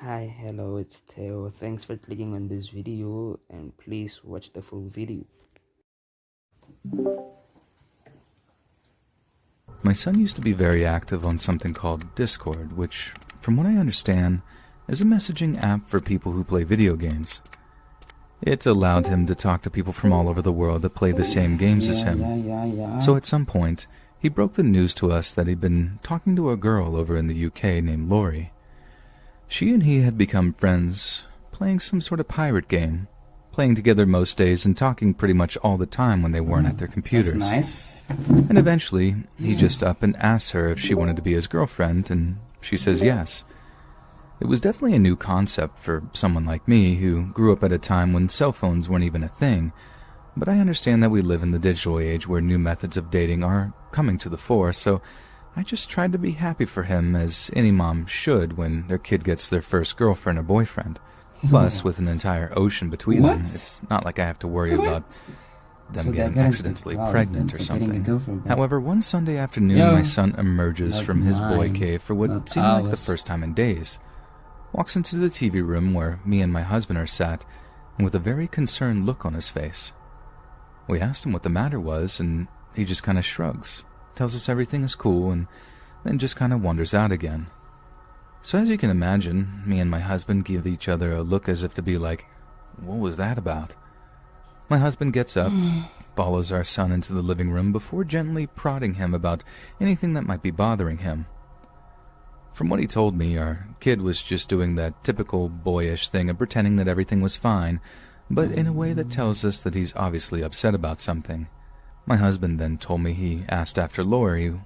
Hi, hello, it's Theo. Thanks for clicking on this video and please watch the full video. My son used to be very active on something called Discord, which, from what I understand, is a messaging app for people who play video games. It allowed him to talk to people from all over the world that play the same games as him. So at some point, he broke the news to us that he'd been talking to a girl over in the UK named Lori. She and he had become friends, playing some sort of pirate game, playing together most days and talking pretty much all the time when they weren't at their computers. That's nice. And eventually, he just up and asked her if she wanted to be his girlfriend, and she says yes. It was definitely a new concept for someone like me who grew up at a time when cell phones weren't even a thing, but I understand that we live in the digital age where new methods of dating are coming to the fore, so I just tried to be happy for him, as any mom should when their kid gets their first girlfriend or boyfriend. Plus, with an entire ocean between them, it's not like I have to worry about them getting accidentally pregnant or something. However, one Sunday afternoon, my son emerges from his boy cave for what seemed like the first time in days. Walks into the TV room where me and my husband are sat, and with a very concerned look on his face. We asked him what the matter was, and he just kind of shrugs, tells us everything is cool, and then just kind of wanders out again. So as you can imagine, me and my husband give each other a look as if to be like, what was that about? My husband gets up, follows our son into the living room before gently prodding him about anything that might be bothering him. From what he told me, our kid was just doing that typical boyish thing of pretending that everything was fine, but in a way that tells us that he's obviously upset about something. My husband then told me he asked after Lori,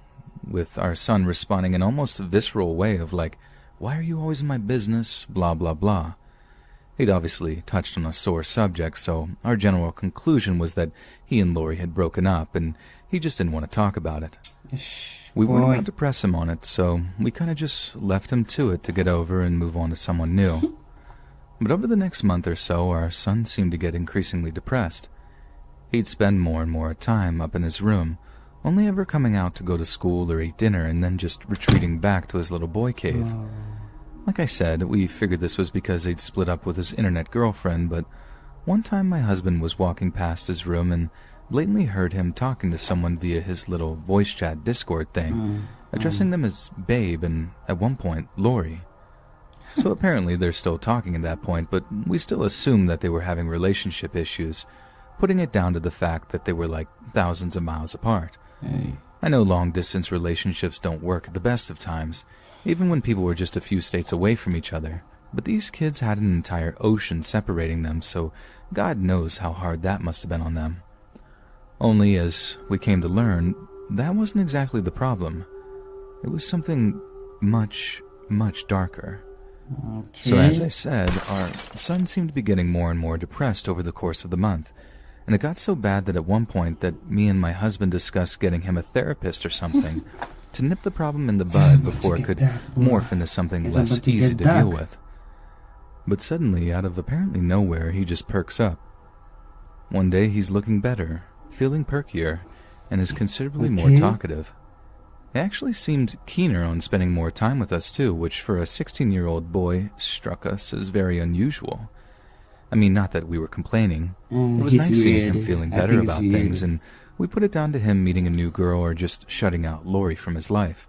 with our son responding in almost a visceral way of like, why are you always in my business, blah blah blah. He'd obviously touched on a sore subject, so our general conclusion was that he and Lori had broken up, and he just didn't want to talk about it. We weren't about to press him on it, so we kind of just left him to it to get over and move on to someone new. But over the next month or so, our son seemed to get increasingly depressed. He'd spend more and more time up in his room, only ever coming out to go to school or eat dinner and then just retreating back to his little boy cave. Like I said, we figured this was because he'd split up with his internet girlfriend, but one time my husband was walking past his room and blatantly heard him talking to someone via his little voice chat Discord thing, addressing them as Babe and, at one point, Lori. So apparently they're still talking at that point, but we still assumed that they were having relationship issues, putting it down to the fact that they were like thousands of miles apart. I know long-distance relationships don't work at the best of times, even when people were just a few states away from each other, but these kids had an entire ocean separating them, so God knows how hard that must have been on them. Only, as we came to learn, that wasn't exactly the problem. It was something much, much darker. So as I said, our son seemed to be getting more and more depressed over the course of the month, and it got so bad that at one point that me and my husband discussed getting him a therapist or something to nip the problem in the bud before it could morph into something less easy to deal with. But suddenly, out of apparently nowhere, he just perks up. One day he's looking better, feeling perkier, and is considerably more talkative. He actually seemed keener on spending more time with us too, which for a 16-year-old boy struck us as very unusual. I mean, not that we were complaining. It was nice seeing him feeling better about things, and we put it down to him meeting a new girl or just shutting out Lori from his life.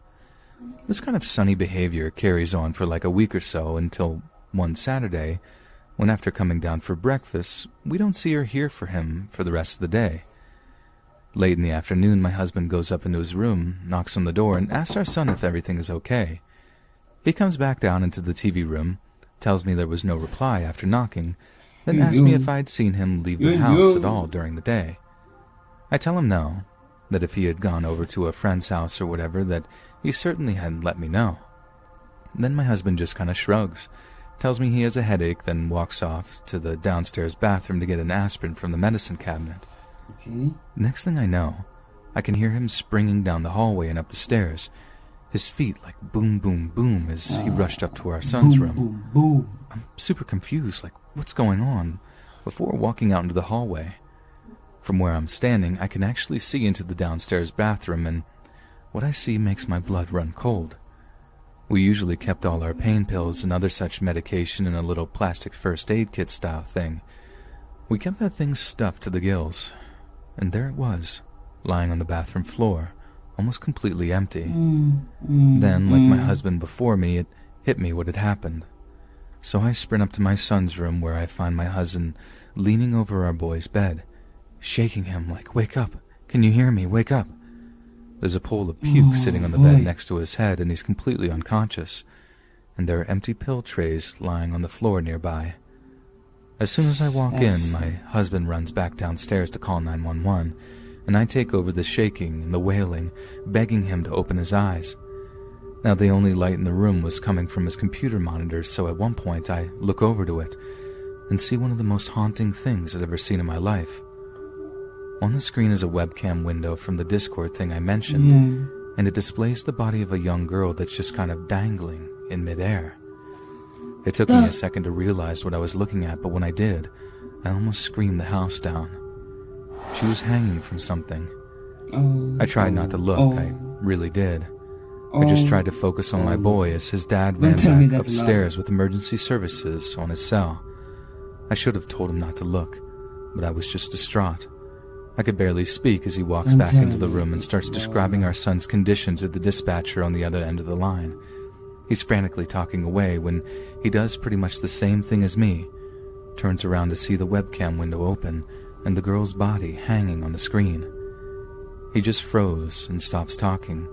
This kind of sunny behavior carries on for like a week or so until one Saturday, when after coming down for breakfast, we don't see or hear from him for the rest of the day. Late in the afternoon, my husband goes up into his room, knocks on the door, and asks our son if everything is okay. He comes back down into the TV room, tells me there was no reply after knocking, then asked me if I'd seen him leave the house at all during the day. I tell him no, that if he had gone over to a friend's house or whatever, that he certainly hadn't let me know. Then my husband just kind of shrugs, tells me he has a headache, then walks off to the downstairs bathroom to get an aspirin from the medicine cabinet. Next thing I know, I can hear him springing down the hallway and up the stairs, his feet like boom, boom, boom as he rushed up to our son's room. I'm super confused, like, what's going on, before walking out into the hallway. From where I'm standing, I can actually see into the downstairs bathroom, and what I see makes my blood run cold. We usually kept all our pain pills and other such medication in a little plastic first aid kit style thing. We kept that thing stuffed to the gills, and there it was, lying on the bathroom floor, almost completely empty. Then, like my husband before me, it hit me what had happened. So I sprint up to my son's room, where I find my husband leaning over our boy's bed, shaking him like, "Wake up! Can you hear me? Wake up!" There's a pool of puke sitting on the bed next to his head, and he's completely unconscious, and there are empty pill trays lying on the floor nearby. As soon as I walk in, my husband runs back downstairs to call 911, and I take over the shaking and the wailing, begging him to open his eyes. Now, the only light in the room was coming from his computer monitor, so at one point I look over to it and see one of the most haunting things I'd ever seen in my life. On the screen is a webcam window from the Discord thing I mentioned, and it displays the body of a young girl that's just kind of dangling in midair. It took me a second to realize what I was looking at, but when I did, I almost screamed the house down. She was hanging from something. I tried not to look, I really did. I just tried to focus on my boy as his dad ran back upstairs with emergency services on his cell. I should have told him not to look, but I was just distraught. I could barely speak as he walks back into the room and starts describing our son's condition to the dispatcher on the other end of the line. He's frantically talking away when he does pretty much the same thing as me, turns around to see the webcam window open and the girl's body hanging on the screen. He just froze and stops talking,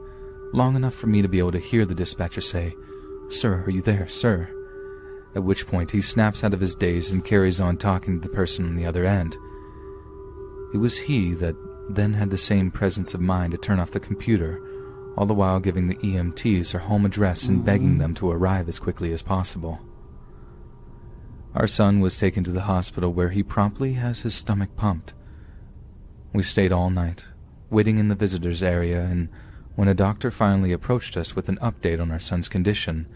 long enough for me to be able to hear the dispatcher say, "Sir, are you there, sir?" At which point he snaps out of his daze and carries on talking to the person on the other end. It was he that then had the same presence of mind to turn off the computer, all the while giving the EMTs her home address and begging them to arrive as quickly as possible. Our son was taken to the hospital, where he promptly has his stomach pumped. We stayed all night, waiting in the visitors area, and when a doctor finally approached us with an update on our son's condition,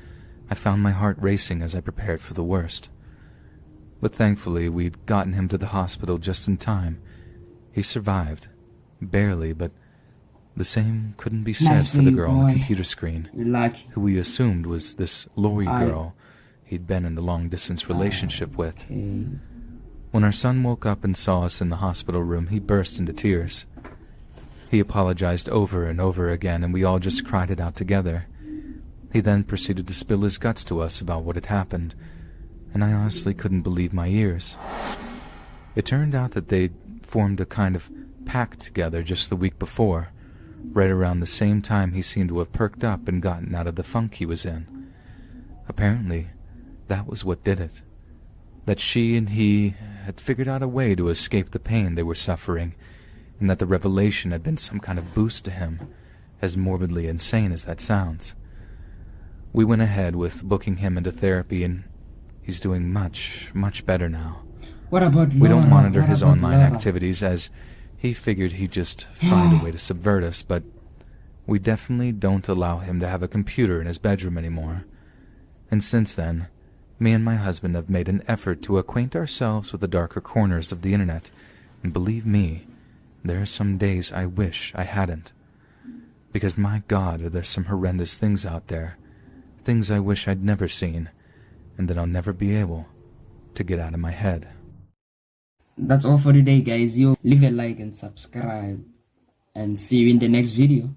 I found my heart racing as I prepared for the worst. But thankfully, we'd gotten him to the hospital just in time. He survived, barely, but the same couldn't be said for the girl on the computer screen, who we assumed was this Lori girl he'd been in the long-distance relationship with. When our son woke up and saw us in the hospital room, he burst into tears. He apologized over and over again, and we all just cried it out together. He then proceeded to spill his guts to us about what had happened, and I honestly couldn't believe my ears. It turned out that they'd formed a kind of pact together just the week before, right around the same time he seemed to have perked up and gotten out of the funk he was in. Apparently, that was what did it. That she and he had figured out a way to escape the pain they were suffering, and that the revelation had been some kind of boost to him, as morbidly insane as that sounds. We went ahead with booking him into therapy, and he's doing much, much better now. What about Laura? We don't monitor his online activities, as he figured he'd just find a way to subvert us, but we definitely don't allow him to have a computer in his bedroom anymore. And since then, me and my husband have made an effort to acquaint ourselves with the darker corners of the internet, and believe me, there are some days I wish I hadn't. Because my God, are there some horrendous things out there, things I wish I'd never seen, and that I'll never be able to get out of my head. That's all for today, guys. Leave a like and subscribe, and see you in the next video.